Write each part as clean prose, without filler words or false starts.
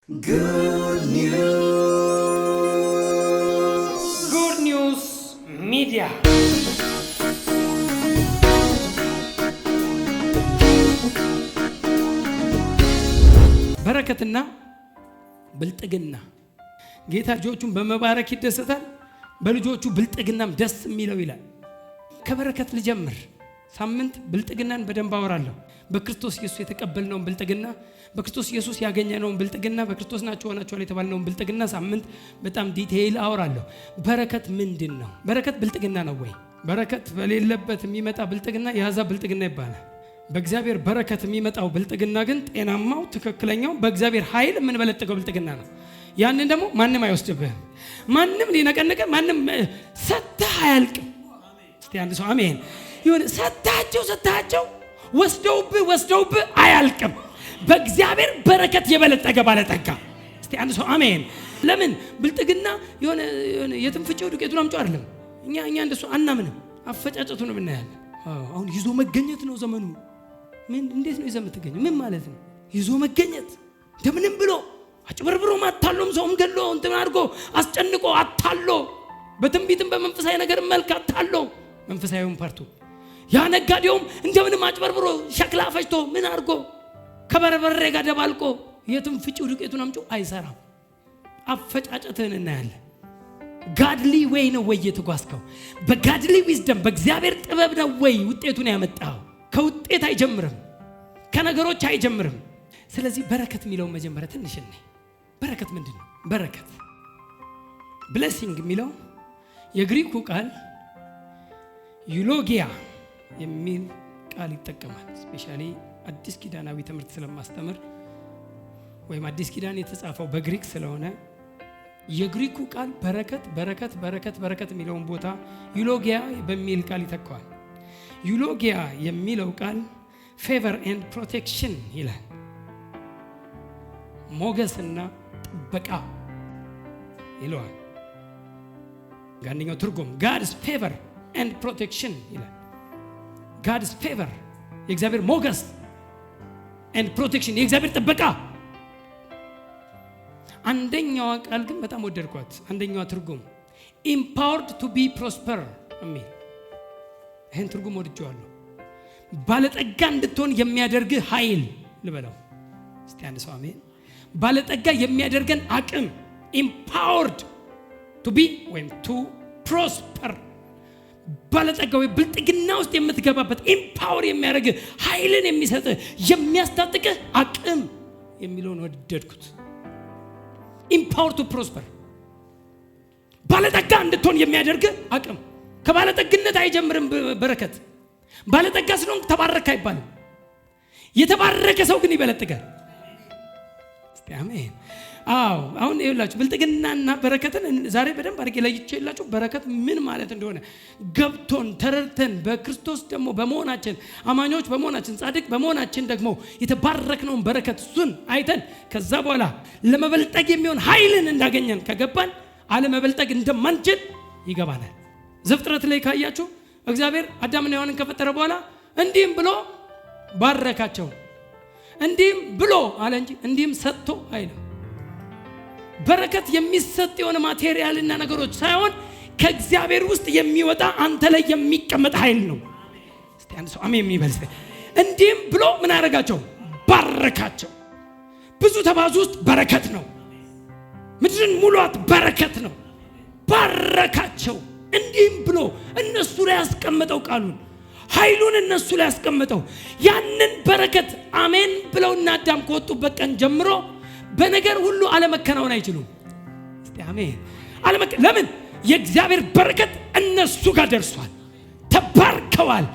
Good News Media. በረከትና ብልጥግና ጌታ ልጆቹን በመባረክ ይደሰታል፣ በልጆቹ ብልጥግናም ደስ የሚለው ይላል። ከበረከት ልጀምር። ሳምንት ብልጥግናን በደንብ አወራለሁ። በክርስቶስ ኢየሱስ የተቀበልነውን ብልጥግና፣ በክርስቶስ ኢየሱስ ያገኘነውን ብልጥግና፣ በክርስቶስ ናችሁ ሆናችኋል የተባልነውን ብልጥግና ሳምንት በጣም ዲቴይል አወራለሁ። በረከት ምንድን ነው? በረከት ብልጥግና ነው ወይ? በረከት በሌለበት የሚመጣ ብልጥግና የአሕዛብ ብልጥግና ይባላል። በእግዚአብሔር በረከት የሚመጣው ብልጥግና ግን ጤናማው፣ ትክክለኛው በእግዚአብሔር ኃይል የምንበለጥገው ብልጥግና ነው። ያንን ደግሞ ማንም አይወስድብህም። ማንም ሊነቀነቀ ማንም ሰጥተህ አያልቅም። እስቲ አንድ ሰው አሜን ይሁን። ሰጥታቸው ወስደውብህ አያልቅም። በእግዚአብሔር በረከት የበለጠገ ባለጠጋ። እስቲ አንድ ሰው አሜን። ለምን ብልጥግና የሆነ የትንፍጭው ዱቄቱን አምጪው አይደለም። እኛ እንደሱ አናምንም። አፈጫጨቱን እናያለን። አሁን ይዞ መገኘት ነው ዘመኑ። እንዴት ነው ይዘህ የምትገኘው? ምን ማለት ነው ይዞ መገኘት? እንደምንም ብሎ አጭበርብሮ ማታሎም ሰውም ገሎ እንትን አድርጎ አስጨንቆ አታሎ በትንቢትም በመንፈሳዊ ነገር መልክ አታሎ መንፈሳዊውን ፓርቱ ያ ነጋዴውም እንደምንም አጭበርብሮ ሸክላ ፈጭቶ ምን አድርጎ ከበርበሬ ጋር ደባልቆ የትንፍጭው ዱቄቱን አምጪው አይሰራም። አፈጫጨትህን እናያለን። ጋድሊ ወይ ነው ወይ የተጓዝከው? በጋድሊ ዊዝደም በእግዚአብሔር ጥበብ ነው ወይ ውጤቱን ያመጣው? ከውጤት አይጀምርም፣ ከነገሮች አይጀምርም። ስለዚህ በረከት የሚለውን መጀመሪያ ትንሽ ነኝ። በረከት ምንድን ነው? በረከት ብሌሲንግ የሚለው የግሪኩ ቃል ዩሎጊያ የሚል ቃል ይጠቀማል። ስፔሻሊ አዲስ ኪዳናዊ ትምህርት ስለማስተምር ወይም አዲስ ኪዳን የተጻፈው በግሪክ ስለሆነ የግሪኩ ቃል በረከት የሚለውን ቦታ ዩሎጊያ በሚል ቃል ይተካዋል። ዩሎጊያ የሚለው ቃል ፌቨር ኤንድ ፕሮቴክሽን ይላል። ሞገስና ጥበቃ ይለዋል። ጋንኛው ትርጉም God's favor and protection ይላል። God's favor የእግዚአብሔር ሞገስ and protection የእግዚአብሔር ጥበቃ። አንደኛዋ ቃል ግን በጣም ወደድኳት። አንደኛዋ ትርጉም empowered to be prosper የሚል ይህን ትርጉም ወድጄዋለሁ። ባለጠጋ እንድትሆን የሚያደርግህ ኃይል ልበለው። እስቲ አንድ ሰው አሜን። ባለጠጋ የሚያደርገን አቅም empowered to be ወይም to prosper ባለጠጋ ወይ ብልጥግና ውስጥ የምትገባበት ኢምፓወር የሚያደርግ ኃይልን የሚሰጥ የሚያስታጥቅ አቅም የሚለውን ወደድኩት። ኢምፓወር ቱ ፕሮስፐር ባለጠጋ እንድትሆን የሚያደርግ አቅም። ከባለጠግነት አይጀምርም በረከት። ባለጠጋ ስለሆንክ ተባረክ አይባልም። የተባረከ ሰው ግን ይበለጥጋል። እስቲ አሜን። አሁን ይኸውላችሁ ብልጥግናና በረከትን ዛሬ በደንብ አድርጌ ለይቼላችሁ በረከት ምን ማለት እንደሆነ ገብቶን ተረድተን በክርስቶስ ደግሞ በመሆናችን አማኞች በመሆናችን ጻድቅ በመሆናችን ደግሞ የተባረክነውን በረከት እሱን አይተን ከዛ በኋላ ለመበልጠግ የሚሆን ኃይልን እንዳገኘን ከገባን አለመበልጠግ እንደማንችል ይገባናል። ዘፍጥረት ላይ ካያችሁ እግዚአብሔር አዳምና ሔዋንን ከፈጠረ በኋላ እንዲህም ብሎ ባረካቸው። እንዲህም ብሎ አለ እንጂ እንዲህም ሰጥቶ አይልም። በረከት የሚሰጥ የሆነ ማቴሪያልና ነገሮች ሳይሆን ከእግዚአብሔር ውስጥ የሚወጣ አንተ ላይ የሚቀመጥ ኃይል ነው። እስቲ አንድ ሰው አሜን የሚበል። እንዲህም ብሎ ምን አደረጋቸው? ባረካቸው። ብዙ ተባዙ ውስጥ በረከት ነው። ምድርን ሙሏት በረከት ነው። ባረካቸው። እንዲህም ብሎ እነሱ ላይ ያስቀመጠው ቃሉን ኃይሉን እነሱ ላይ ያስቀመጠው ያንን በረከት አሜን ብለውና አዳም ከወጡበት ቀን ጀምሮ በነገር ሁሉ አለመከናወን አይችሉም። እስቲ አሜን። ለምን? የእግዚአብሔር በረከት እነሱ ጋር ደርሷል። ተባርከዋል።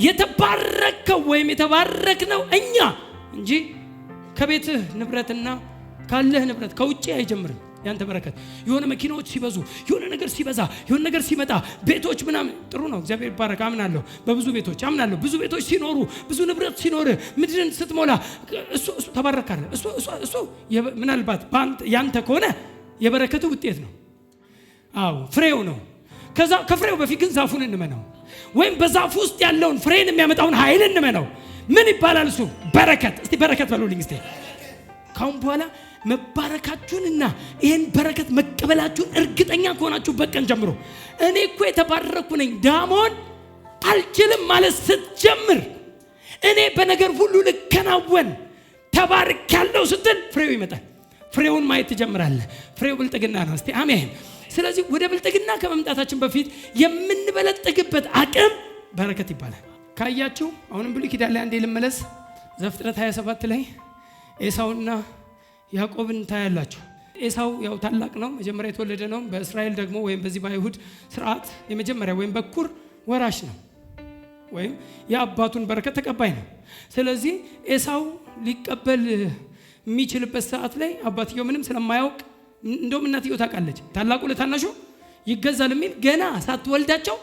የተባረከው ወይም የተባረክነው እኛ እንጂ ከቤትህ ንብረትና ካለህ ንብረት ከውጪ አይጀምርም። ያንተ በረከት የሆነ መኪናዎች ሲበዙ፣ የሆነ ነገር ሲበዛ፣ የሆነ ነገር ሲመጣ፣ ቤቶች ምናምን ጥሩ ነው። እግዚአብሔር ይባረክ። አምናለሁ በብዙ ቤቶች አምናለሁ። ብዙ ቤቶች ሲኖሩ፣ ብዙ ንብረት ሲኖር፣ ምድርን ስትሞላ እሱ ተባረካለህ። እሱ ምናልባት ያንተ ከሆነ የበረከቱ ውጤት ነው። ፍሬው ነው። ከፍሬው በፊት ግን ዛፉን እንመነው፣ ወይም በዛፉ ውስጥ ያለውን ፍሬን የሚያመጣውን ኃይል እንመነው። ምን ይባላል እሱ? በረከት። እስቲ በረከት በሉልኝ እስቲ። ካሁን በኋላ መባረካችሁንና ይሄን በረከት መቀበላችሁን እርግጠኛ ከሆናችሁበት ቀን ጀምሮ እኔ እኮ የተባረኩ ነኝ ዳሞን አልችልም ማለት ስትጀምር እኔ በነገር ሁሉ ልከናወን ተባርካለሁ ስትል ፍሬው ይመጣል። ፍሬውን ማየት ትጀምራለህ። ፍሬው ብልጥግና ነው። እስቲ አሜን። ስለዚህ ወደ ብልጥግና ከመምጣታችን በፊት የምንበለጥግበት አቅም በረከት ይባላል። ካያችሁ አሁንም ብሉይ ኪዳን ላይ አንዴ ልመለስ። ዘፍጥረት 27 ላይ ኤሳውና ያዕቆብን ታያላችሁ። ኤሳው ያው ታላቅ ነው፣ መጀመሪያ የተወለደ ነው። በእስራኤል ደግሞ ወይም በዚህ በአይሁድ ስርዓት የመጀመሪያ ወይም በኩር ወራሽ ነው፣ ወይም የአባቱን በረከት ተቀባይ ነው። ስለዚህ ኤሳው ሊቀበል የሚችልበት ሰዓት ላይ አባትየው ምንም ስለማያውቅ እንደውም እናትየው ታውቃለች፣ ታላቁ ለታናሹ ይገዛል የሚል ገና ሳትወልዳቸው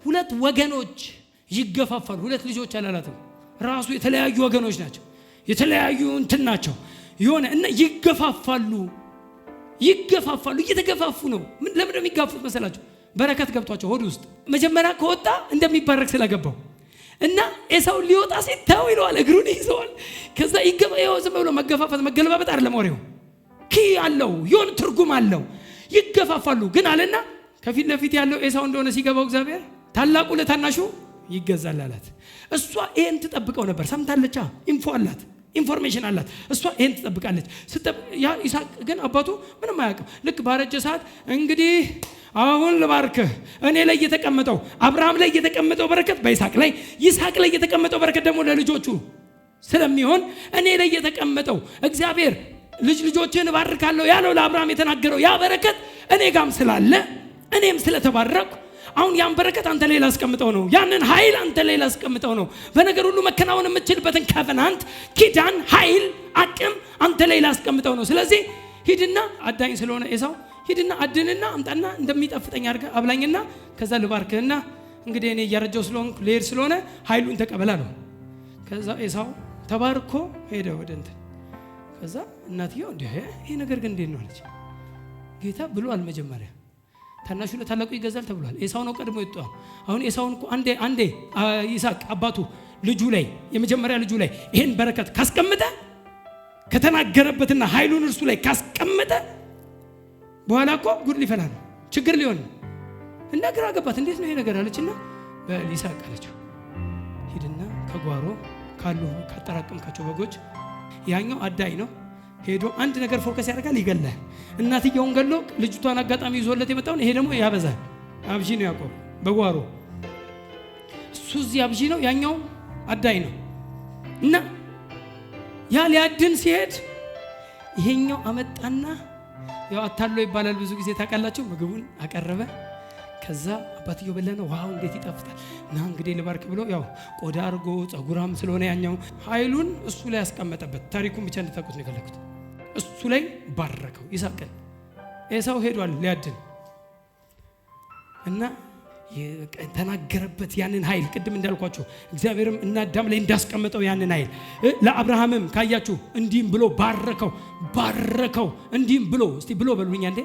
ሁለት ወገኖች ይገፋፋሉ። ሁለት ልጆች አላላትም፣ ራሱ የተለያዩ ወገኖች ናቸው፣ የተለያዩ እንትን ናቸው የሆነ እና ይገፋፋሉ፣ እየተገፋፉ ነው። ለምን የሚጋፉት መሰላችሁ? በረከት ገብቷቸው ሆድ ውስጥ መጀመሪያ ከወጣ እንደሚባረክ ስለገባው እና ኤሳው ሊወጣ ሲታው ይለዋል፣ እግሩን ይዘዋል። ከዛ ይገፋው ዝም ብሎ መገፋፋት መገለባበጥ አይደለም ወሬው፣ ኪ አለው የሆነ ትርጉም አለው። ይገፋፋሉ ግን አለና ከፊት ለፊት ያለው ኤሳው እንደሆነ ሲገባው እግዚአብሔር ታላቁ ለታናሹ ይገዛል አላት። እሷ ይሄን ትጠብቀው ነበር። ሰምታለች፣ ኢንፎ አላት፣ ኢንፎርሜሽን አላት። እሷ ይሄን ትጠብቃለች። ያ ይስሐቅ ግን አባቱ ምንም አያውቅም። ልክ ባረጀ ሰዓት እንግዲህ አሁን ልባርክህ፣ እኔ ላይ የተቀመጠው አብርሃም ላይ የተቀመጠው በረከት በይስሐቅ ላይ፣ ይስሐቅ ላይ የተቀመጠው በረከት ደግሞ ለልጆቹ ስለሚሆን እኔ ላይ የተቀመጠው እግዚአብሔር ልጆችን እባርካለሁ ያለው ለአብርሃም የተናገረው ያ በረከት እኔ ጋም ስላለ እኔም ስለተባረኩ አሁን ያን በረከት አንተ ላይ ላስቀምጠው ነው። ያንን ኃይል አንተ ላይ ላስቀምጠው ነው። በነገር ሁሉ መከናወን የምትችልበትን ኮቨናንት፣ ኪዳን፣ ኃይል፣ አቅም አንተ ላይ ላስቀምጠው ነው። ስለዚህ ሂድና አዳኝ ስለሆነ ኤሳው ሂድና አድንና አምጣና እንደሚጣፍጠኝ አድርገህ አብላኝና ከዛ ልባርክህና እንግዲህ እኔ እያረጀው ስለሆንኩ ልሄድ ስለሆነ ኃይሉን ተቀበላ ነው። ከዛ ኤሳው ተባርኮ ሄደ ወደ እንትን። ከዛ እናትየው ይሄ ነገር ግን እንዴት ነው አለች። ጌታ ብሏል መጀመሪያ ታናሹ ለታላቁ ይገዛል ተብሏል። ኤሳው ነው ቀድሞ ይወጣው። አሁን ኤሳውን እኮ አንዴ ይስሐቅ አባቱ ልጁ ላይ የመጀመሪያ ልጁ ላይ ይሄን በረከት ካስቀመጠ ከተናገረበትና ኃይሉን እርሱ ላይ ካስቀመጠ በኋላ እኮ ጉድ ሊፈላ ነው፣ ችግር ሊሆን እና ግራ ገባት። እንዴት ነው ይሄ ነገር አለችና በይስሐቅ አለችው ሂድና ከጓሮ ካሉ ካጠራቀምካቸው በጎች ያኛው አዳይ ነው ሄዶ አንድ ነገር ፎከስ ያደርጋል፣ ይገላል። እናትየውን ገሎ ልጅቷን አጋጣሚ ይዞለት የመጣውን ይሄ ደግሞ ያበዛል። አብዢ ነው ያዕቆብ በጓሮ፣ እሱ እዚህ አብዢ ነው፣ ያኛው አዳይ ነው። እና ያ ሊያድን ሲሄድ ይሄኛው አመጣና ያው አታሎ ይባላል ብዙ ጊዜ ታውቃላችሁ፣ ምግቡን አቀረበ። ከዛ አባትየው በለነ፣ ዋው እንዴት ይጣፍጣል እና እንግዲህ ልባርክ ብሎ ያው ቆዳ አርጎ ጸጉራም ስለሆነ ያኛው ኃይሉን እሱ ላይ ያስቀመጠበት። ታሪኩን ብቻ እንድታውቁት ነው የፈለኩት። እሱ ላይ ባረከው ይስሐቅን። ኤሳው ሄዷል ሊያድን እና ተናገረበት ያንን ኃይል ቅድም እንዳልኳችሁ እግዚአብሔርም እና አዳም ላይ እንዳስቀመጠው ያንን ኃይል ለአብርሃምም ካያችሁ እንዲህም ብሎ ባረከው እንዲህም ብሎ እስቲ ብሎ በሉኛ እንዴ።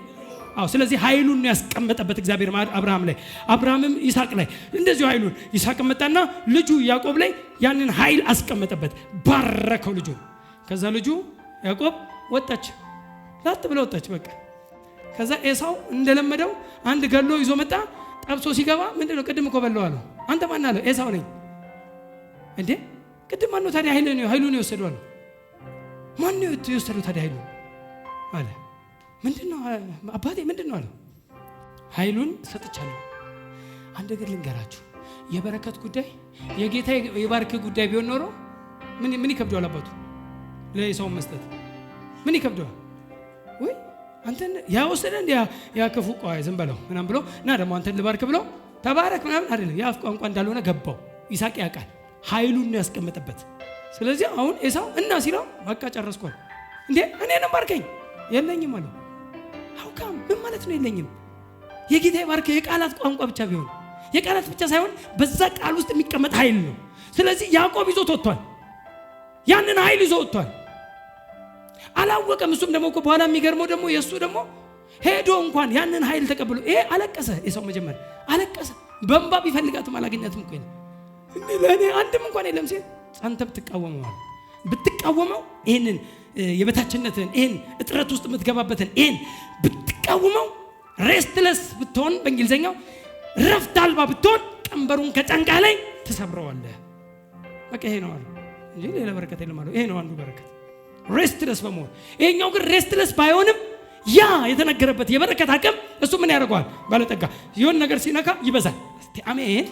ስለዚህ ኃይሉን ያስቀመጠበት እግዚአብሔር አብርሃም ላይ፣ አብርሃምም ይስሐቅ ላይ እንደዚሁ ኃይሉን ይስሐቅ መጣና ልጁ ያዕቆብ ላይ ያንን ኃይል አስቀመጠበት፣ ባረከው ልጁን። ከዛ ልጁ ያዕቆብ ወጣች፣ ላጥ ብለ ወጣች በቃ። ከዛ ኤሳው እንደለመደው አንድ ገሎ ይዞ መጣ። ጠብሶ ሲገባ ምንድነው ቅድም እኮ በለው አለው። አንተ ማን አለው? ኤሳው ነኝ። እንዴ ቅድም ማን ነው ታዲያ ኃይሉን የወሰደው አለው። ማን ነው የወሰደው ታዲያ ኃይሉን አለ። ምንድነው አባቴ ምንድነው አለው። ኃይሉን ሰጥቻለሁ። አንድ ነገር ልንገራችሁ፣ የበረከት ጉዳይ የጌታ የባርክ ጉዳይ ቢሆን ኖሮ ምን ይከብደዋል? አባቱ ለኤሳው መስጠት ምን ይከብደዋል? ወይ አንተን ያወሰደ እንደ ያከፉ ቆይ ዝም በለው ምናምን ብሎ እና ደግሞ አንተን ልባርክ ብሎ ተባረክ ምናምን አይደለም። ያ ቋንቋ እንዳልሆነ ገባው። ይስሐቅ ያውቃል ኃይሉን ያስቀመጠበት። ስለዚህ አሁን ኤሳው እና ሲለው በቃ ጨረስኳል። እንዴ እኔንም ባርከኝ የለኝም አለው። አውቃም ምን ማለት ነው የለኝም? የጌታ ባርከ የቃላት ቋንቋ ብቻ ቢሆን የቃላት ብቻ ሳይሆን በዛ ቃል ውስጥ የሚቀመጥ ኃይል ነው። ስለዚህ ያዕቆብ ይዞት ወጥቷል፣ ያንን ኃይል ይዞ ወጥቷል። አላወቀም። እሱም ደግሞ እኮ በኋላ የሚገርመው ደግሞ የእሱ ደግሞ ሄዶ እንኳን ያንን ኃይል ተቀብሎ ይሄ አለቀሰ። ኤሳው መጀመሪያ አለቀሰ፣ በእንባ ቢፈልጋትም አላገኛትም እኮ ነው። ለእኔ አንድም እንኳን የለም ሲል አንተ ብትቃወመዋል ብትቃወመው ይሄንን የበታችነትን ይሄን እጥረት ውስጥ የምትገባበትን ይሄን ብትቃወመው ሬስትለስ ብትሆን በእንግሊዘኛው ረፍት አልባ ብትሆን ቀንበሩን ከጫንቃ ላይ ትሰብረዋለህ። በቃ ይሄ ነው እንጂ ሌላ በረከት የለም ማለት ይሄ ነው አንዱ በረከት ሬስትለስ በመሆን። ይሄኛው ግን ሬስትለስ ባይሆንም ያ የተነገረበት የበረከት አቅም እሱ ምን ያደርገዋል? ባለጠጋ የሆነ ነገር ሲነካ ይበዛል። እስቲ አሜን።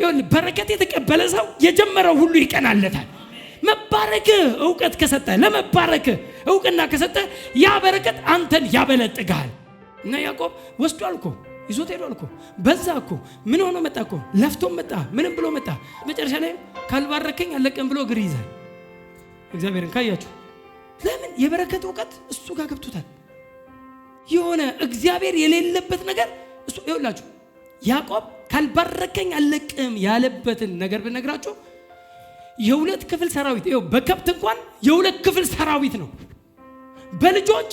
ይሁን በረከት የተቀበለ ሰው የጀመረው ሁሉ ይቀናለታል። መባረክ ዕውቀት ከሰጠ ለመባረክ ዕውቅና ከሰጠ ያ በረከት አንተን ያበለጥጋል። እና ያዕቆብ ወስዷል እኮ ይዞት ሄዷል እኮ በዛ እኮ ምን ሆኖ መጣ እኮ ለፍቶ መጣ ምንም ብሎ መጣ። መጨረሻ ላይ ካልባረከኝ አለቀም ብሎ እግር ይዛል። እግዚአብሔርን ካያችሁ ለምን የበረከት ዕውቀት እሱ ጋር ገብቶታል። የሆነ እግዚአብሔር የሌለበት ነገር እሱ ይኸውላችሁ ያዕቆብ ካልባረከኝ አለቅም ያለበትን ነገር ብነግራችሁ የሁለት ክፍል ሰራዊት ይኸው በከብት እንኳን የሁለት ክፍል ሰራዊት ነው። በልጆች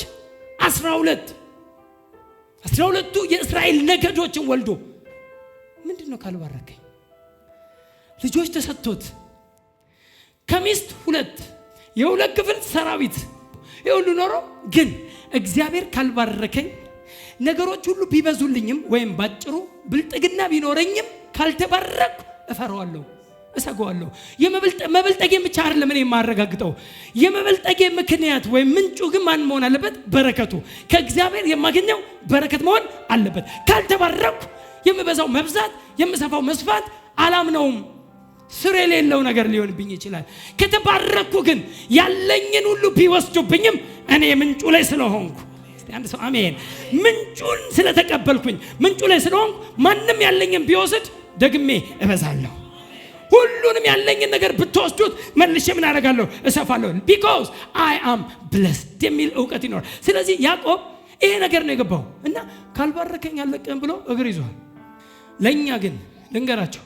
12ቱ የእስራኤል ነገዶችን ወልዶ ምንድነው ካልባረከኝ ልጆች ተሰጥቶት ከሚስት 2 የሁለት ክፍል ሰራዊት ይሁሉ ኖሮ ግን እግዚአብሔር ካልባረከኝ ነገሮች ሁሉ ቢበዙልኝም ወይም ባጭሩ ብልጥግና ቢኖረኝም ካልተባረኩ እፈራዋለሁ፣ እሰጋዋለሁ። የመበልጠጌ ብቻ አይደለም እኔ የማረጋግጠው የመበልጠጌ ምክንያት ወይም ምንጩ ግን ማን መሆን አለበት? በረከቱ ከእግዚአብሔር የማገኘው በረከት መሆን አለበት። ካልተባረኩ የምበዛው መብዛት የምሰፋው መስፋት አላምነውም። ስር የሌለው ነገር ሊሆንብኝ ይችላል። ከተባረኩ ግን ያለኝን ሁሉ ቢወስዱብኝም እኔ ምንጩ ላይ ስለሆንኩ እስቲ አንድ ሰው አሜን። ምንጩን ስለተቀበልኩኝ ምንጩ ላይ ስለሆንኩ ማንም ያለኝን ቢወስድ ደግሜ እበዛለሁ። ሁሉንም ያለኝን ነገር ብትወስዱት መልሼ ምን አደርጋለሁ? እሰፋለሁ። because I am blessed የሚል ዕውቀት ይኖራል። ስለዚህ ያዕቆብ ይሄ ነገር ነው የገባው እና ካልባረከኝ አለቅህም ብሎ እግር ይዟል። ለኛ ግን ልንገራቸው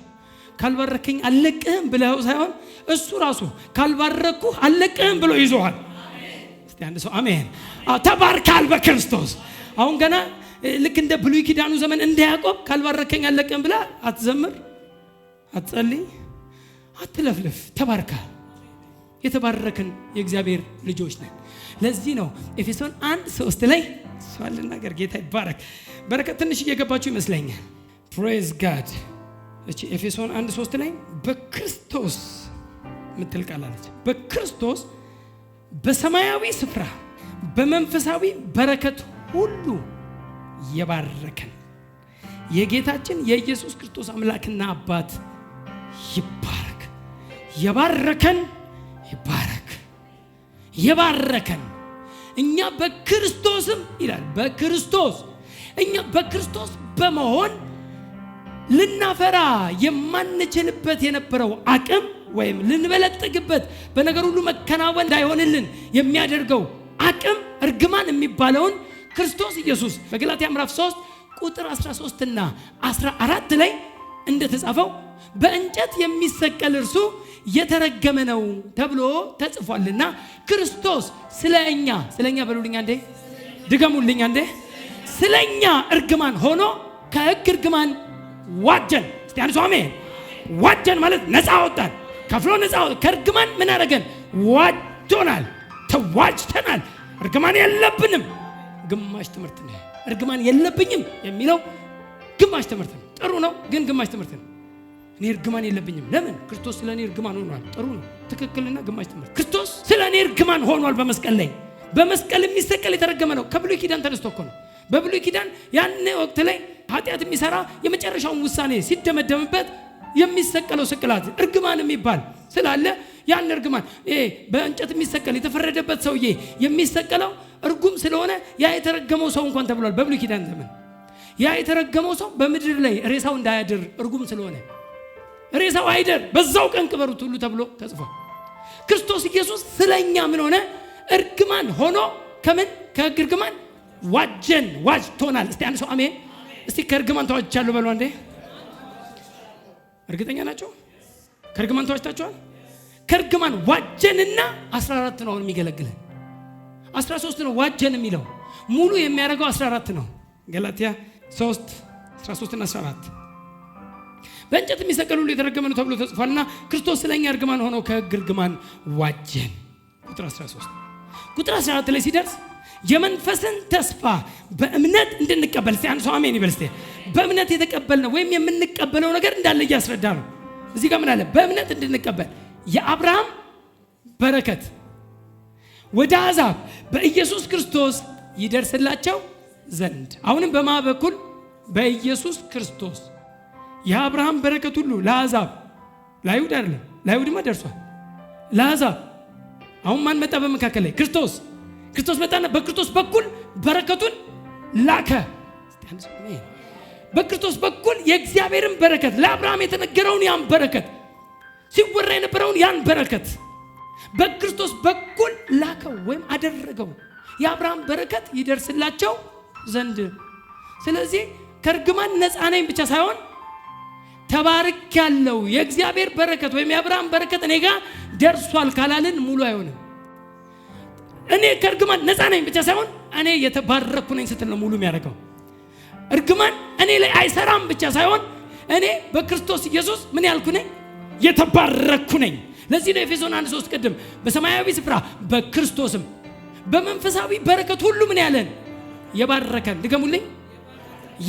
ካልባረከኝ አለቅህም ብለው ሳይሆን እሱ ራሱ ካልባረኩ አለቅህም ብሎ ይዟል። እስቲ አንድ ሰው አሜን። ተባርካል በክርስቶስ። አሁን ገና ልክ እንደ ብሉይ ኪዳኑ ዘመን እንደ ያዕቆብ ካልባረከኝ አለቅህም ብላ አትዘምር፣ አትጸልይ፣ አትለፍልፍ። ተባርካል። የተባረክን የእግዚአብሔር ልጆች ነን። ለዚህ ነው ኤፌሶን 1:3 ላይ ሰዋል ነገር ጌታ ይባረክ። በረከት ትንሽ እየገባችሁ ይመስለኛል። ፕሬዝ ጋድ። እቺ ኤፌሶን 1:3 ላይ በክርስቶስ ምትል ቃል አለች። በክርስቶስ በሰማያዊ ስፍራ በመንፈሳዊ በረከት ሁሉ የባረከን የጌታችን የኢየሱስ ክርስቶስ አምላክና አባት ይባረክ። የባረከን ይባረክ። የባረከን እኛ በክርስቶስም ይላል በክርስቶስ እኛ በክርስቶስ በመሆን ልናፈራ የማንችልበት የነበረው አቅም ወይም ልንበለጥግበት በነገር ሁሉ መከናወን እንዳይሆንልን የሚያደርገው አቅም እርግማን የሚባለውን ክርስቶስ ኢየሱስ በገላትያ ምዕራፍ 3 ቁጥር 13 እና 14 ላይ እንደተጻፈው በእንጨት የሚሰቀል እርሱ የተረገመ ነው ተብሎ ተጽፏልና ክርስቶስ ስለኛ በሉልኛ እንዴ ድገሙልኛ እንዴ ስለኛ እርግማን ሆኖ ከሕግ እርግማን ዋጀን። እስቲ አንድ ሰው አሜን። ዋጀን ማለት ነፃ ወጣን፣ ከፍሎ ነፃ ከእርግማን ምን አደረገን? ዋጆናል፣ ተዋጅተናል። እርግማን የለብንም። ግማሽ ትምህርት ነው። እርግማን የለብኝም የሚለው ግማሽ ትምህርት ነው። ጥሩ ነው፣ ግን ግማሽ ትምህርት ነው። እኔ እርግማን የለብኝም ለምን? ክርስቶስ ስለኔ እርግማን ሆኗል። ጥሩ ነው፣ ትክክልና ግማሽ ትምህርት። ክርስቶስ ስለኔ እርግማን ሆኗል በመስቀል ላይ። በመስቀል የሚሰቀል የተረገመ ነው። ከብሉይ ኪዳን ተነስቶ እኮ ነው። በብሉይ ኪዳን ያን ወቅት ላይ ኃጢአት የሚሰራ የመጨረሻውን ውሳኔ ሲደመደምበት የሚሰቀለው ስቅላት እርግማን የሚባል ስላለ ያን እርግማን በእንጨት የሚሰቀል የተፈረደበት ሰውዬ የሚሰቀለው እርጉም ስለሆነ ያ የተረገመው ሰው እንኳን ተብሏል በብሉይ ኪዳን ዘመን። ያ የተረገመው ሰው በምድር ላይ ሬሳው እንዳያድር እርጉም ስለሆነ ሬሳው አይደር በዛው ቀን ቅበሩት ሁሉ ተብሎ ተጽፏል። ክርስቶስ ኢየሱስ ስለኛ ምን ሆነ? እርግማን ሆኖ ከምን ከሕግ እርግማን ዋጀን፣ ዋጅቶናል። እስቲ አንድ ሰው አሜን። እስቲ ከእርግማን ተዋጅቻለሁ በሉ አንዴ። እርግጠኛ ናቸው? ከእርግማን ተዋጅታችኋል? ከእርግማን ዋጀንና 14 ነው የሚገለግለን። 13 ነው ዋጀን የሚለው ሙሉ የሚያደርገው 14 ነው። ገላትያ 3:13 እና 14 በእንጨት የሚሰቀል ሁሉ የተረገመ ነው ተብሎ ተጽፏልና ክርስቶስ ስለኛ እርግማን ሆኖ ከሕግ እርግማን ዋጀን። ቁጥር 13 ቁጥር 14 ላይ ሲደርስ የመንፈስን ተስፋ በእምነት እንድንቀበል ሲያን ሰው አሜን ይበል። በእምነት የተቀበልነው ወይም የምንቀበለው ነገር እንዳለ እያስረዳ ነው። እዚህ ጋር ምን አለ? በእምነት እንድንቀበል የአብርሃም በረከት ወደ አሕዛብ በኢየሱስ ክርስቶስ ይደርስላቸው ዘንድ። አሁንም በማ በኩል? በኢየሱስ ክርስቶስ የአብርሃም በረከት ሁሉ ለአሕዛብ፣ ለአይሁድ አይደለም። ለአይሁድማ ደርሷል። ለአሕዛብ አሁን ማን መጣ? በመካከል ላይ ክርስቶስ መጣና በክርስቶስ በኩል በረከቱን ላከ። በክርስቶስ በኩል የእግዚአብሔርን በረከት ለአብርሃም የተነገረውን ያን በረከት ሲወራ የነበረውን ያን በረከት በክርስቶስ በኩል ላከው ወይም አደረገው። የአብርሃም በረከት ይደርስላቸው ዘንድ። ስለዚህ ከርግማን ነፃ ነኝ ብቻ ሳይሆን ተባርክ ያለው የእግዚአብሔር በረከት ወይም የአብርሃም በረከት እኔ ጋር ደርሷል ካላልን ሙሉ አይሆንም። እኔ ከርግማን ነፃ ነኝ ብቻ ሳይሆን እኔ የተባረኩ ነኝ ስትል ነው ሙሉ የሚያደርገው። እርግማን እኔ ላይ አይሰራም ብቻ ሳይሆን እኔ በክርስቶስ ኢየሱስ ምን ያልኩ ነኝ? የተባረኩ ነኝ። ለዚህ ነው ኤፌሶን 1:3 ቅድም በሰማያዊ ስፍራ በክርስቶስም በመንፈሳዊ በረከት ሁሉ ምን ያለን? የባረከን። ድገሙልኝ።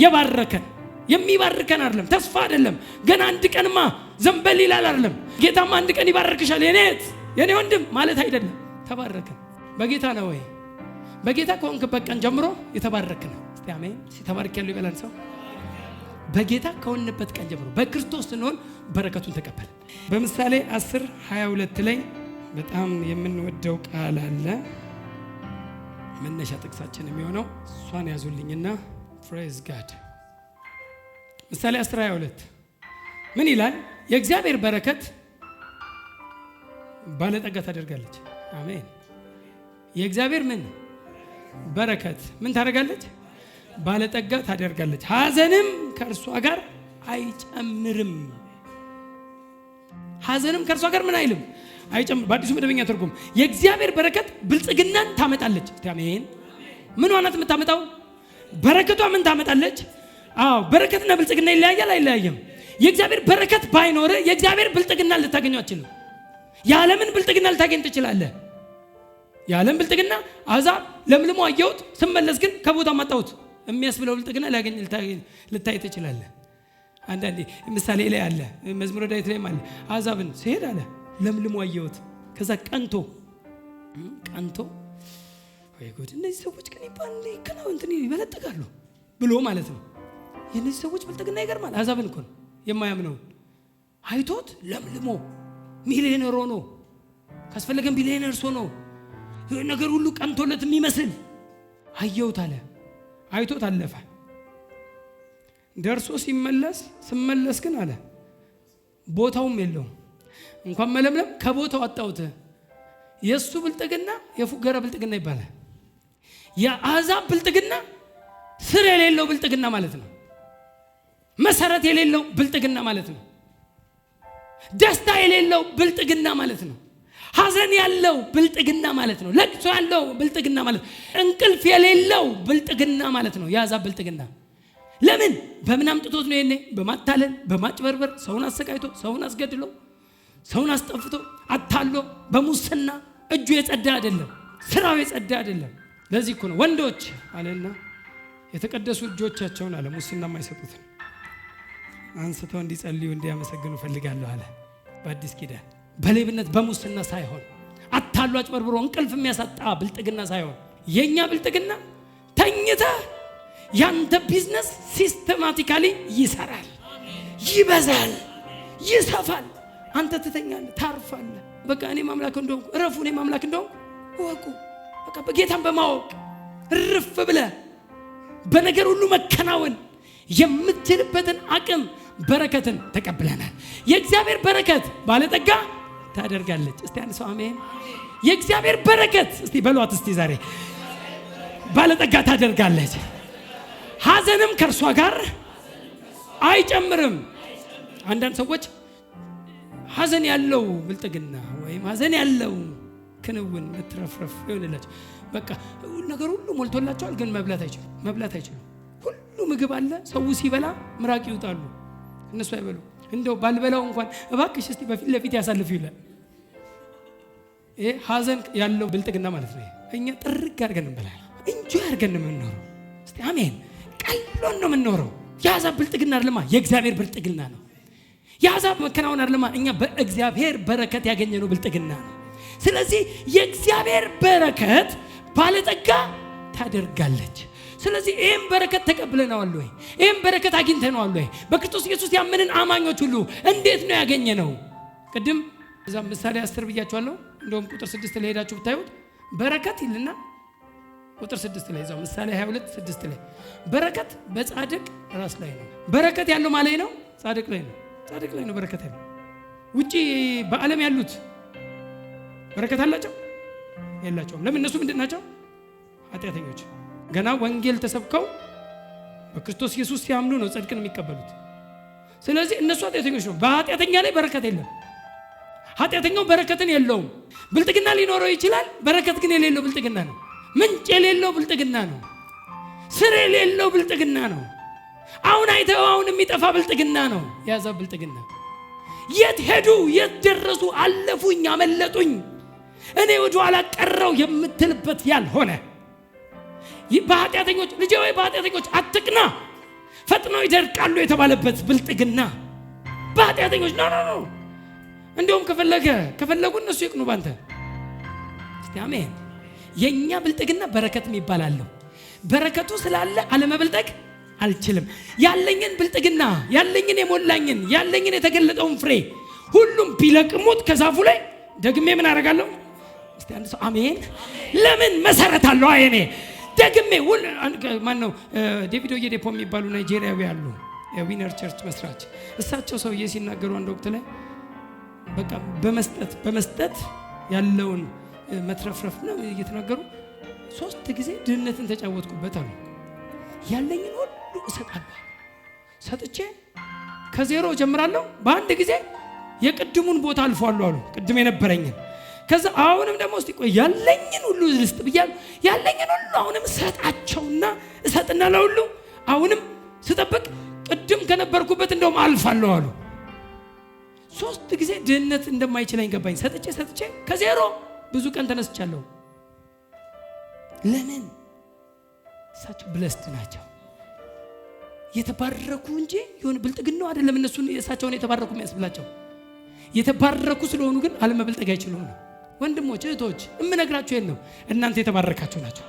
የባረከን። የሚባርከን አይደለም፣ ተስፋ አይደለም። ገና አንድ ቀንማ ዘንበል ይላል አይደለም። ጌታማ አንድ ቀን ይባርክሻል የኔ ወንድም ማለት አይደለም። ተባረከን። በጌታ ነው ወይ? በጌታ ከሆንክበት ቀን ጀምሮ የተባረክ ነው። እስቲ አሜን። ተባርክ ያለው ይበላል ሰው። በጌታ ከሆንበት ቀን ጀምሮ በክርስቶስ ስንሆን በረከቱን ተቀበል። በምሳሌ 10:22 ላይ በጣም የምንወደው ቃል አለ። መነሻ ጥቅሳችን የሚሆነው እሷን ያዙልኝና ፕሬዝ ጋድ። ምሳሌ 10:22 ምን ይላል? የእግዚአብሔር በረከት ባለጠጋ ታደርጋለች። አሜን። የእግዚአብሔር ምን በረከት ምን ታደርጋለች? ባለጠጋ ታደርጋለች። ሐዘንም ከእርሷ ጋር አይጨምርም። ሐዘንም ከእርሷ ጋር ምን አይልም? አይጨምር። በአዲሱ መደበኛ ትርጉም የእግዚአብሔር በረከት ብልጽግናን ታመጣለች። አሜን። ምን ዋናት የምታመጣው? በረከቷ ምን ታመጣለች? አዎ፣ በረከትና ብልጽግና ይለያያል አይለያየም? የእግዚአብሔር በረከት ባይኖር የእግዚአብሔር ብልጽግና ልታገኘው አትችልም። የዓለምን ብልጽግና ልታገኝ ትችላለህ። የዓለም ብልጥግና አሕዛብ ለምልሞ አየሁት ስመለስ ግን ከቦታ ማጣሁት የሚያስብለው ብልጥግና ልታይ ትችላለህ። አንዳንዴ ምሳሌ ላይ አለ፣ መዝሙረ ዳዊት ላይም አለ። አሕዛብን ሲሄድ አለ ለምልሞ አየሁት፣ ከዛ ቀንቶ ወይ ጉድ እነዚህ ሰዎች ግን እንትን ይበለጥጋሉ ብሎ ማለት ነው። የእነዚህ ሰዎች ብልጥግና ይገርማል። አሕዛብን እኮ ነው የማያምነውን አይቶት ለምልሞ ሚሊዮነር ሆኖ ካስፈለገን ቢሊዮነር ሆኖ ነገር ሁሉ ቀንቶለት የሚመስል አየሁት አለ። አይቶት አለፈ። ደርሶ ሲመለስ ግን አለ ቦታውም የለውም። እንኳን መለምለም ከቦታው አጣሁት። የእሱ ብልጥግና የፉገራ ብልጥግና ይባላል። የአሕዛብ ብልጥግና ስር የሌለው ብልጥግና ማለት ነው። መሰረት የሌለው ብልጥግና ማለት ነው። ደስታ የሌለው ብልጥግና ማለት ነው። ሐዘን ያለው ብልጥግና ማለት ነው። ለቅሶ ያለው ብልጥግና ማለት ነው። እንቅልፍ የሌለው ብልጥግና ማለት ነው። የአሕዛብ ብልጥግና ለምን? በምን አምጥቶት ነው? የኔ በማታለል በማጭበርበር ሰውን አሰቃይቶ ሰውን አስገድሎ ሰውን አስጠፍቶ አታሎ በሙስና እጁ የጸዳ አይደለም፣ ስራው የጸዳ አይደለም። ለዚህ እኮ ነው ወንዶች አለና የተቀደሱ እጆቻቸውን አለ ሙስና የማይሰጡትን አንስተው እንዲጸልዩ እንዲያመሰግኑ ፈልጋለሁ አለ። በአዲስ ኪዳን በሌብነት በሙስና ሳይሆን አታሎ አጭበርብሮ እንቅልፍ የሚያሳጣ ብልጥግና ሳይሆን የኛ ብልጥግና ተኝተህ ያንተ ቢዝነስ ሲስተማቲካሊ ይሰራል፣ ይበዛል፣ ይሰፋል። አንተ ትተኛለህ፣ ታርፋለህ። በቃ እኔ ማምላክ እንደሆንኩ እረፉ፣ እኔ ማምላክ እንደሆንኩ እወቁ። በቃ በጌታን በማወቅ እርፍ ብለህ በነገር ሁሉ መከናወን የምትችልበትን አቅም በረከትን ተቀብለናል። የእግዚአብሔር በረከት ባለጠጋ ታደርጋለች። እስቲ አንድ ሰው አሜን። የእግዚአብሔር በረከት እስቲ በሏት እስቲ ዛሬ ባለጠጋ ታደርጋለች። ሐዘንም ከእርሷ ጋር አይጨምርም። አንዳንድ ሰዎች ሐዘን ያለው ብልጥግና ወይም ሐዘን ያለው ክንውን መትረፍረፍ ይሆንላቸው። በቃ ነገር ሁሉ ሞልቶላቸዋል፣ ግን መብላት አይችሉም። ሁሉ ምግብ አለ። ሰው ሲበላ ምራቅ ይውጣሉ፣ እነሱ አይበሉ። እንደው ባልበላው እንኳን እባክሽ እስቲ በፊት ለፊት ያሳልፍ ይላል። ሐዘን ያለው ብልጥግና ማለት ነው። እኛ ጥርግ አድርገን እንበላለን፣ እንጂ አድርገን ነው የምንኖረው። እስቲ አሜን። ቀሎን ነው የምንኖረው። የአሕዛብ ብልጥግና አይደለማ፣ የእግዚአብሔር ብልጥግና ነው። የአሕዛብ መከናወን አይደለማ፣ እኛ በእግዚአብሔር በረከት ያገኘነው ብልጥግና ነው። ስለዚህ የእግዚአብሔር በረከት ባለጠጋ ታደርጋለች። ስለዚህ ይህም በረከት ተቀብለናል ወይ? ይህም በረከት አግኝተናል ወይ? በክርስቶስ ኢየሱስ ያመንን አማኞች ሁሉ እንዴት ነው ያገኘነው? ቅድም እዛ ምሳሌ 10 ብያችኋለሁ። እንደውም ቁጥር 6 ላይ ሄዳችሁ ብታዩት በረከት ይልና ቁጥር 6 ላይ እዛው ምሳሌ 22:6 ላይ በረከት በጻድቅ ራስ ላይ ነው። በረከት ያለው ማለት ነው ጻድቅ ላይ ነው። ጻድቅ ላይ ነው በረከት ያለው። ውጪ በዓለም ያሉት በረከት አላቸው የላቸውም? ለምን? እነሱ ምንድን ናቸው? ኃጢአተኞች። ገና ወንጌል ተሰብከው በክርስቶስ ኢየሱስ ሲያምኑ ነው ጽድቅን የሚቀበሉት። ስለዚህ እነሱ ኃጢአተኞች ነው። በኃጢአተኛ ላይ በረከት የለም። ኃጢአተኛው በረከትን የለውም። ብልጥግና ሊኖረው ይችላል፣ በረከት ግን የሌለው ብልጥግና ነው። ምንጭ የሌለው ብልጥግና ነው። ስር የሌለው ብልጥግና ነው። አሁን አይተው አሁን የሚጠፋ ብልጥግና ነው። የአሕዛብ ብልጥግና የት ሄዱ? የት ደረሱ? አለፉኝ፣ አመለጡኝ፣ እኔ ወደ ኋላ ቀረው የምትልበት ያልሆነ በኃጢአተኞች ልጄ ወይ በኃጢአተኞች አትቅና ፈጥነው ይደርቃሉ የተባለበት ብልጥግና በኃጢአተኞች ነው። እንደውም ከፈለጉ እነሱ ይቅኑ ባንተ። እስቲ አሜን። የኛ ብልጥግና በረከት የሚባላለው በረከቱ ስላለ አለመበልጠግ አልችልም። ያለኝን ብልጥግና ያለኝን የሞላኝን ያለኝን የተገለጠውን ፍሬ ሁሉም ቢለቅሙት ከዛፉ ላይ ደግሜ ምን አደርጋለሁ? እስቲ አንድ ሰው አሜን። ለምን መሰረት አለው አይኔ ደግሜ ማን ነው? ዴቪድ ኦየዴፖ የሚባሉ ናይጄሪያዊ አሉ፣ የዊነር ቸርች መስራች። እሳቸው ሰውዬ ሲናገሩ አንድ ወቅት ላይ በቃ በመስጠት ያለውን መትረፍረፍ ነው እየተናገሩ 3 ጊዜ ድህነትን ተጫወትኩበት አሉ። ያለኝን ሁሉ እሰጣለሁ፣ ሰጥቼ ከዜሮ ጀምራለሁ፣ በአንድ ጊዜ የቅድሙን ቦታ አልፏለሁ አሉ። ቅድም የነበረኝን ከዛ አሁንም ደግሞ እስቲ ቆይ ያለኝን ሁሉ ልስጥ ብያለሁ። ያለኝን ሁሉ አሁንም እሰጥና ለሁሉ አሁንም ስጠብቅ ቅድም ከነበርኩበት እንደውም አልፋለሁ አሉ። 3 ጊዜ ድህነት እንደማይችለኝ ገባኝ። ሰጥቼ ከዜሮ ብዙ ቀን ተነስቻለሁ። ለምን? እሳቸው ብለስት ናቸው፣ የተባረኩ እንጂ የሆነ ብልጥግናው አይደለም። እነሱን እሳቸውን የተባረኩ የሚያስብላቸው የተባረኩ ስለሆኑ ግን አለመበልጠግ አይችሉም ነው። ወንድሞች እህቶች እምነግራችሁ ይሄን ነው። እናንተ የተባረካችሁ ናቸው።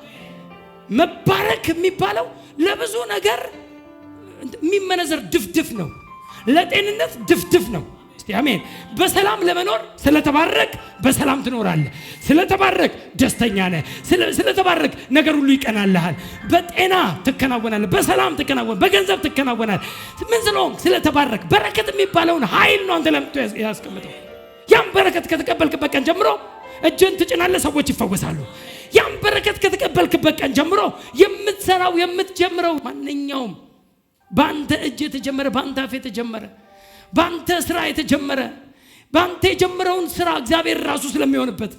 መባረክ የሚባለው ለብዙ ነገር የሚመነዘር ድፍድፍ ነው። ለጤንነት ድፍድፍ ነው። እስቲ አሜን። በሰላም ለመኖር ስለተባረክ በሰላም ትኖራለህ። ስለተባረክ ደስተኛ ነህ። ስለተባረክ ነገር ሁሉ ይቀናልሃል። በጤና ትከናወናለህ፣ በሰላም ትከናወናለህ፣ በገንዘብ ትከናወናለህ። ምን ስለሆንክ? ስለተባረክ። በረከት የሚባለውን ኃይል ነው አንተ ለምቶ ያስቀምጠው። ያም በረከት ከተቀበልክበት ቀን ጀምሮ እጅን ትጭናለህ፣ ሰዎች ይፈወሳሉ። ያም በረከት ከተቀበልክበት ቀን ጀምሮ የምትሰራው የምትጀምረው ማንኛውም በአንተ እጅ የተጀመረ በአንተ አፍ የተጀመረ በአንተ ስራ የተጀመረ በአንተ የጀመረውን ስራ እግዚአብሔር ራሱ ስለሚሆንበት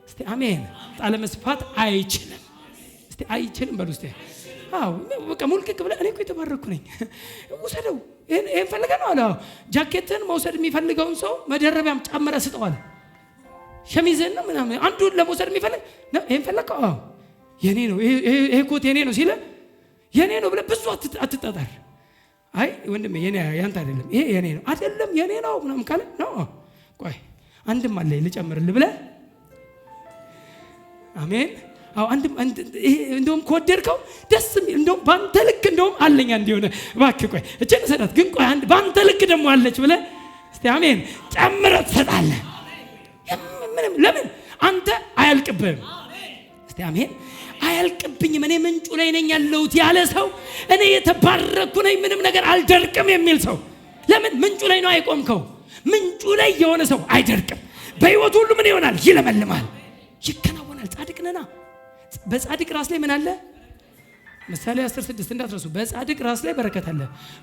እስቲ አሜን። አለመስፋት አይችልም። እስቲ አይችልም በሉ እስቲ። አዎ በቃ ሙልቅቅ ብለህ እኔ እኮ የተባረኩ ነኝ ውሰደው። ይሄን ፈልገህ ነው አለ። ጃኬትን መውሰድ የሚፈልገውን ሰው መደረቢያም ጨምረህ ስጠው አለ። ሸሚዝህን ነው ምናምን አንዱን ለመውሰድ የሚፈልግ ይሄን ፈለከው? አዎ የኔ ነው ይሄ ኮት የኔ ነው ሲለ የኔ ነው ብለህ ብዙ አትጣጣር። አይ ወንድሜ የኔ ያንተ አይደለም ይሄ የኔ ነው አይደለም የኔ ነው ምናምን ካለ ነው ቆይ አንድም አለ ልጨምርልህ ብለህ አሜን። አዎ አንድም ይሄ እንደውም ከወደድከው ደስ የሚል እንደውም ባንተ ልክ እንደውም አለኛ እንዲሆነ እባክህ ቆይ እቺን ሰጣት ግን ቆይ አንድ ባንተ ልክ ደግሞ አለች ብለህ እስቲ አሜን ጨምረህ ትሰጣለህ። ምንም ለምን አንተ አያልቅብህም። እስቲ አሜን አያልቅብኝም እኔ ምንጩ ላይ ነኝ ያለሁት ያለ ሰው እኔ የተባረኩ ነኝ ምንም ነገር አልደርቅም የሚል ሰው ለምን ምንጩ ላይ ነው አይቆምከው። ምንጩ ላይ የሆነ ሰው አይደርቅም። በህይወቱ ሁሉ ምን ይሆናል? ይለመልማል፣ ይከናወናል። ጻድቅ ነና። በጻድቅ ራስ ላይ ምን አለ? ምሳሌ 10:6 እንዳትረሱ። በጻድቅ ራስ ላይ በረከት አለ።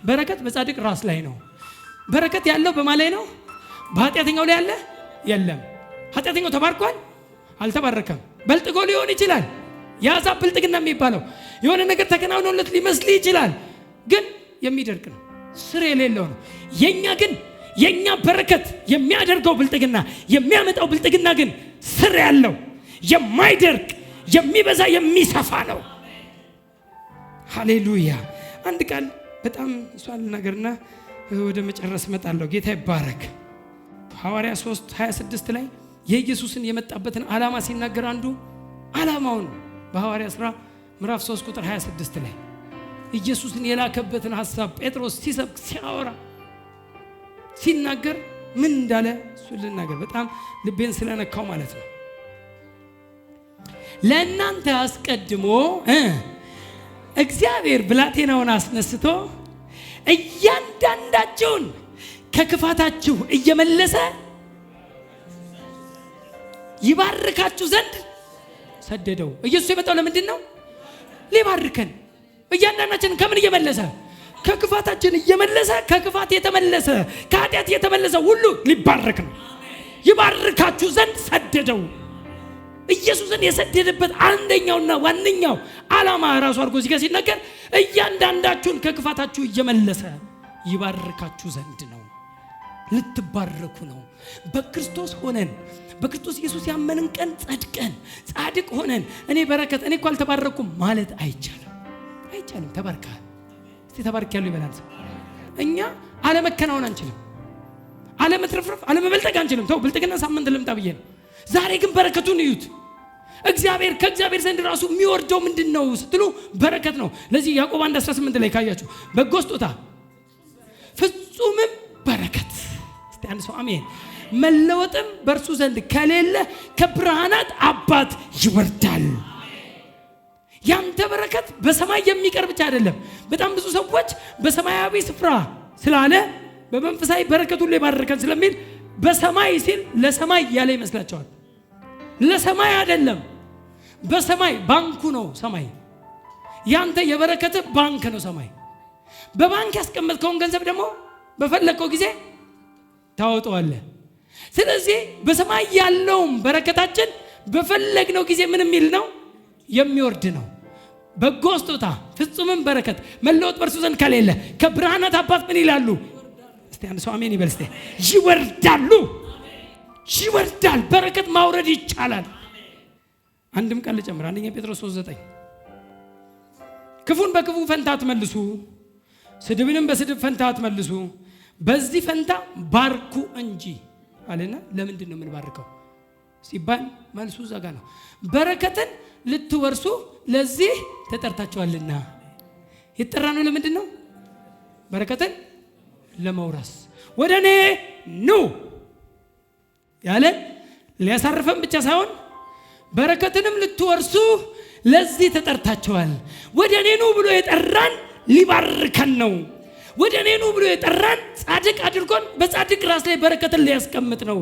በረከት በጻድቅ ራስ ላይ ነው። በረከት ያለው በማን ላይ ነው? በኃጢአተኛው ላይ አለ? የለም። ኃጢአተኛው ተባርኳል? አልተባረከም። በልጥጎ ሊሆን ይችላል። የአሕዛብ ብልጥግና የሚባለው የሆነ ነገር ተከናውኖለት ሊመስል ይችላል፣ ግን የሚደርቅ ነው፣ ስር የሌለው ነው። የኛ ግን የኛ በረከት የሚያደርገው ብልጥግና የሚያመጣው ብልጥግና ግን ስር ያለው የማይደርቅ የሚበዛ የሚሰፋ ነው። ሃሌሉያ። አንድ ቃል በጣም እሷን ነገርና ወደ መጨረስ መጣለሁ። ጌታ ይባረክ። ሐዋርያ 3:26 ላይ የኢየሱስን የመጣበትን ዓላማ ሲናገር አንዱ ዓላማውን በሐዋርያ ሥራ ምዕራፍ 3 ቁጥር 26 ላይ ኢየሱስን የላከበትን ሐሳብ ጴጥሮስ ሲሰብክ ሲያወራ ሲናገር ምን እንዳለ እሱ ልናገር። በጣም ልቤን ስለነካው ማለት ነው። ለእናንተ አስቀድሞ እግዚአብሔር ብላቴናውን አስነስቶ እያንዳንዳችሁን ከክፋታችሁ እየመለሰ ይባርካችሁ ዘንድ ሰደደው። ኢየሱስ የመጣው ለምንድን ነው? ሊባርከን። እያንዳንዳችን ከምን እየመለሰ? ከክፋታችን እየመለሰ። ከክፋት የተመለሰ ከኃጢአት የተመለሰ ሁሉ ሊባረክ ነው። ይባርካችሁ ዘንድ ሰደደው። ኢየሱስን የሰደደበት አንደኛውና ዋነኛው ዓላማ ራሱ አድርጎ እዚህ ጋር ሲናገር እያንዳንዳችሁን ከክፋታችሁ እየመለሰ ይባርካችሁ ዘንድ ነው። ልትባረኩ ነው። በክርስቶስ ሆነን በክርስቶስ ኢየሱስ ያመንን ቀን ጸድቀን ጻድቅ ሆነን እኔ በረከት እኔ እኮ አልተባረኩም ማለት አይቻልም። ተባርካል። እስቲ ተባርክ ያለው ይበላል። እኛ አለመከናወን አንችልም። አለመትረፍረፍ አለመበልጠግ አንችልም። ተው ብልጥግና ሳምንት ልምጣ ብዬ ነው። ዛሬ ግን በረከቱን እዩት። እግዚአብሔር ከእግዚአብሔር ዘንድ ራሱ የሚወርደው ምንድነው ስትሉ በረከት ነው። ለዚህ ያዕቆብ 1:18 ላይ ካያችሁ በጎ ስጦታ ፍጹምም በረከት እስቲ አንድ ሰው አሜን። መለወጥም በእርሱ ዘንድ ከሌለ ከብርሃናት አባት ይወርዳል። ያንተ በረከት በሰማይ የሚቀር ብቻ አይደለም። በጣም ብዙ ሰዎች በሰማያዊ ስፍራ ስላለ በመንፈሳዊ በረከት ሁሉ ይባርከን ስለሚል በሰማይ ሲል ለሰማይ ያለ ይመስላቸዋል። ለሰማይ አይደለም። በሰማይ ባንኩ ነው ሰማይ። ያንተ የበረከት ባንክ ነው ሰማይ። በባንክ ያስቀመጥከውን ገንዘብ ደግሞ በፈለከው ጊዜ ታወጣዋለህ። ስለዚህ በሰማይ ያለውም በረከታችን በፈለግነው ጊዜ ምን የሚል ነው? የሚወርድ ነው። በጎ ስጦታ ፍጹምም በረከት መለወጥ በእርሱ ዘንድ ከሌለ ከብርሃናት አባት ምን ይላሉ? እስቲ አንድ ሰው አሜን ይበል። እስቲ ይወርዳሉ። ይወርዳል። በረከት ማውረድ ይቻላል። አንድም ቃል ልጨምር። አንደኛ ጴጥሮስ 3:9 ክፉን በክፉ ፈንታ አትመልሱ፣ ስድብንም በስድብ ፈንታ አትመልሱ፣ በዚህ ፈንታ ባርኩ እንጂ አለና። ለምንድን ነው የምንባርከው ሲባል መልሱ ዘጋ ነው። በረከትን ልትወርሱ ለዚህ ተጠርታችኋልና። የተጠራነው ለምንድን ነው? በረከትን ለመውረስ። ወደ እኔ ኑ ያለ ሊያሳርፈን ብቻ ሳይሆን በረከትንም ልትወርሱ ለዚህ ተጠርታችኋል። ወደ እኔ ኑ ብሎ የጠራን ሊባርከን ነው። ወደ እኔ ኑ ብሎ የጠራን ጻድቅ አድርጎን በጻድቅ ራስ ላይ በረከትን ሊያስቀምጥ ነው።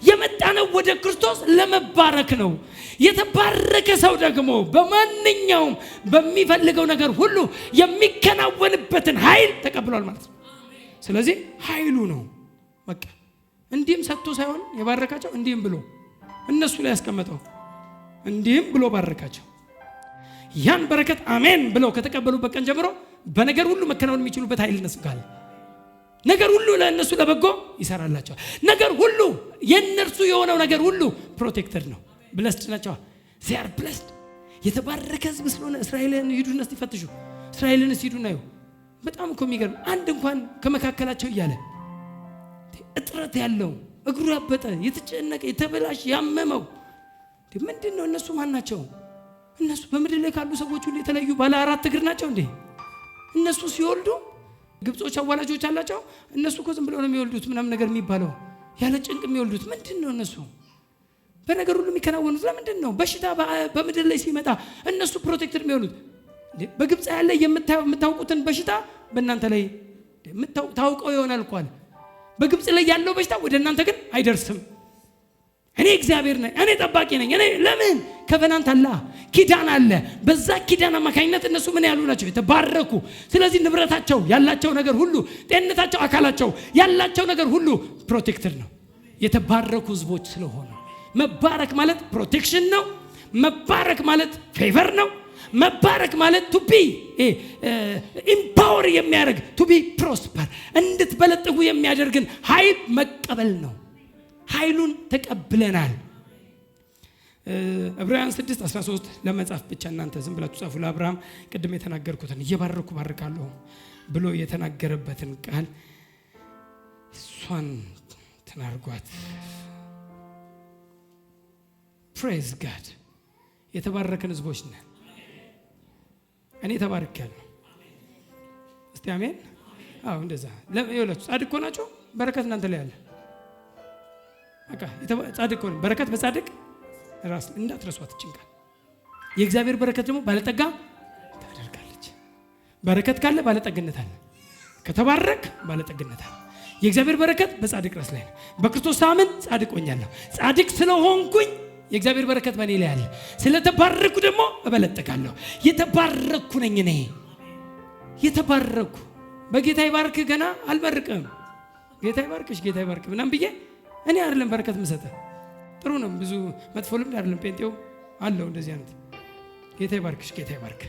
የመጣነው ወደ ክርስቶስ ለመባረክ ነው። የተባረከ ሰው ደግሞ በማንኛውም በሚፈልገው ነገር ሁሉ የሚከናወንበትን ኃይል ተቀብሏል ማለት ነው። ስለዚህ ኃይሉ ነው በቃ። እንዲህም ሰጥቶ ሳይሆን የባረካቸው እንዲህም ብሎ እነሱ ላይ ያስቀመጠው እንዲህም ብሎ ባረካቸው። ያን በረከት አሜን ብለው ከተቀበሉበት ቀን ጀምሮ በነገር ሁሉ መከናወን የሚችሉበት ኃይል እነሱ ጋር። ነገር ሁሉ ለእነሱ ለበጎ ይሰራላቸዋል። ነገር ሁሉ የእነርሱ የሆነው ነገር ሁሉ ፕሮቴክተድ ነው። ብለስድ ናቸው። ዚያር ብለስድ የተባረከ ህዝብ ስለሆነ እስራኤልን ሂዱና እስቲ ፈትሹ። እስራኤልን እስቲ ሂዱና ይሁ። በጣም እኮ የሚገርም አንድ እንኳን ከመካከላቸው እያለ እጥረት ያለው እግሩ ያበጠ የተጨነቀ የተበላሽ ያመመው ምንድን ነው? እነሱ ማን ናቸው? እነሱ በምድር ላይ ካሉ ሰዎች ሁሉ የተለዩ ባለ 4 እግር ናቸው እንዴ? እነሱ ሲወልዱ ግብጾች አዋላጆች አላቸው። እነሱ እኮ ዝም ብለው ነው የሚወልዱት ምናምን ነገር የሚባለው ያለ ጭንቅ የሚወልዱት ምንድን ነው? እነሱ በነገር ሁሉ የሚከናወኑት ለምንድን ነው? በሽታ በምድር ላይ ሲመጣ እነሱ ፕሮቴክተር የሚሆኑት። በግብጽ ያለ የምታውቁትን በሽታ በእናንተ ላይ ታውቀው ይሆናል እኮ አለ። በግብጽ ላይ ያለው በሽታ ወደ እናንተ ግን አይደርስም። እኔ እግዚአብሔር ነኝ፣ እኔ ጠባቂ ነኝ። እኔ ለምን ከቨናንት አለ፣ ኪዳን አለ። በዛ ኪዳን አማካኝነት እነሱ ምን ያሉ ናቸው? የተባረኩ። ስለዚህ ንብረታቸው ያላቸው ነገር ሁሉ፣ ጤንነታቸው፣ አካላቸው ያላቸው ነገር ሁሉ ፕሮቴክትድ ነው። የተባረኩ ህዝቦች ስለሆኑ መባረክ ማለት ፕሮቴክሽን ነው። መባረክ ማለት ፌቨር ነው። መባረክ ማለት ቱ ቢ ኢምፓወር የሚያደርግ ቱ ቢ ፕሮስፐር እንድትበለጥጉ የሚያደርግን ኃይል መቀበል ነው። ኃይሉን ተቀብለናል። ዕብራውያን 6:13 ለመጻፍ ብቻ እናንተ ዝም ብላችሁ ጻፉ። ለአብርሃም ቅድም የተናገርኩትን እየባረኩ ባርካለሁ ብሎ የተናገረበትን ቃል እሷን ተናርጓት። ፕሬዝ ጋድ። የተባረከን ህዝቦች ነን። እኔ ተባርኬያለሁ። እስቲ አሜን። አዎ እንደዛ ለምን ጻድቅ ሆናችሁ በረከት እናንተ ላይ አለ። በቃ ጻድቅ ሆነ በረከት በጻድቅ ራስ እንዳትረሷት ጭንቃል። የእግዚአብሔር በረከት ደግሞ ባለጠጋ ታደርጋለች። በረከት ካለ ባለጠግነት አለ። ከተባረክ ባለጠግነት አለ። የእግዚአብሔር በረከት በጻድቅ ራስ ላይ ነው። በክርስቶስ ሳምን ጻድቅ ሆኛለሁ። ጻድቅ ስለሆንኩኝ የእግዚአብሔር በረከት በእኔ ላይ አለ። ስለተባረኩ ደግሞ እበለጠጋለሁ። የተባረኩ ነኝ እኔ። የተባረኩ በጌታ ይባርክ። ገና አልመርቅም። ጌታ ይባርክሽ፣ ጌታ ይባርክ ምናምን ብዬ እኔ አይደለም በረከት የምሰጠው። ጥሩ ነው። ብዙ መጥፎ ልምድ አይደለም። ጴንጤው አለው እንደዚህ አይነት ጌታ ይባርክሽ፣ ጌታ ይባርክ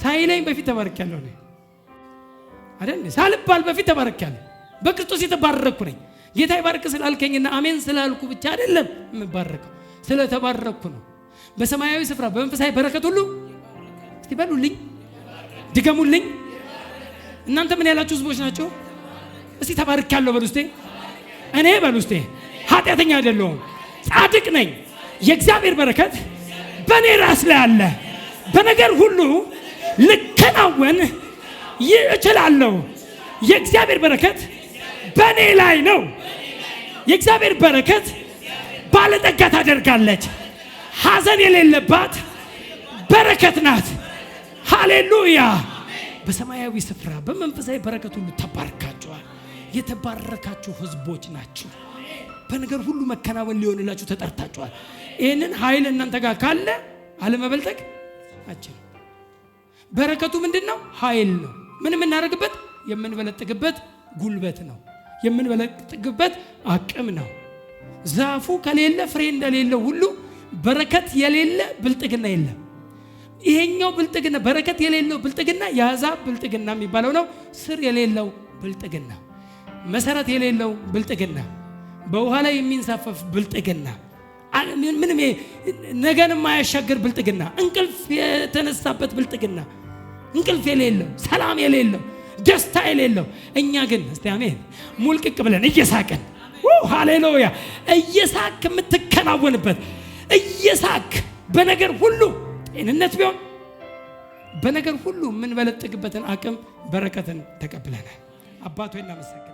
ሳይለኝ በፊት ተባርኬያለሁ ነው አይደል? ሳልባል በፊት ተባርኬያለሁ። በክርስቶስ የተባረኩ ነኝ። ጌታ ይባርክ ስላልከኝና አሜን ስላልኩ ብቻ አይደለም የምባረከው፣ ስለተባረኩ ነው። በሰማያዊ ስፍራ በመንፈሳዊ በረከት ሁሉ እስቲ በሉልኝ፣ ድገሙልኝ። እናንተ ምን ያላችሁ ህዝቦች ናቸው? እስቲ ተባርኬያለሁ በሉ እስቲ። እኔ በሉ እስቲ ኃጢአተኛ አይደለሁም፣ ጻድቅ ነኝ። የእግዚአብሔር በረከት በእኔ ራስ ላይ አለ። በነገር ሁሉ ልከናወን እችላለሁ። የእግዚአብሔር በረከት በእኔ ላይ ነው። የእግዚአብሔር በረከት ባለጠጋ ታደርጋለች። ሐዘን የሌለባት በረከት ናት። ሃሌሉያ። በሰማያዊ ስፍራ በመንፈሳዊ በረከት ሁሉ ተባርካችኋል። የተባረካችሁ ህዝቦች ናችሁ። በነገር ሁሉ መከናወን ሊሆንላችሁ ተጠርታችኋል። ይህንን ኃይል እናንተ ጋር ካለ አለመበልጠግ አችል። በረከቱ ምንድነው? ኃይል ነው። ምን የምናደርግበት? የምንበለጥግበት ጉልበት ነው። የምንበለጥግበት አቅም ነው። ዛፉ ከሌለ ፍሬ እንደሌለው ሁሉ በረከት የሌለ ብልጥግና የለም። ይሄኛው ብልጥግና በረከት የሌለው ብልጥግና የአሕዛብ ብልጥግና የሚባለው ነው። ስር የሌለው ብልጥግና፣ መሰረት የሌለው ብልጥግና፣ በውሃ ላይ የሚንሳፈፍ ብልጥግና፣ ምንም ነገን የማያሻግር ብልጥግና፣ እንቅልፍ የተነሳበት ብልጥግና፣ እንቅልፍ የሌለው፣ ሰላም የሌለው፣ ደስታ የሌለው። እኛ ግን እስቲ አሜን ሙልቅቅ ብለን እየሳቅን ሃሌሉያ እየሳቅ የምትከናወንበት እየሳቅ በነገር ሁሉ ጤንነት ቢሆን በነገር ሁሉ የምንበለጥግበትን አቅም በረከትን ተቀብለናል። አባቶ እናመሰግናለን።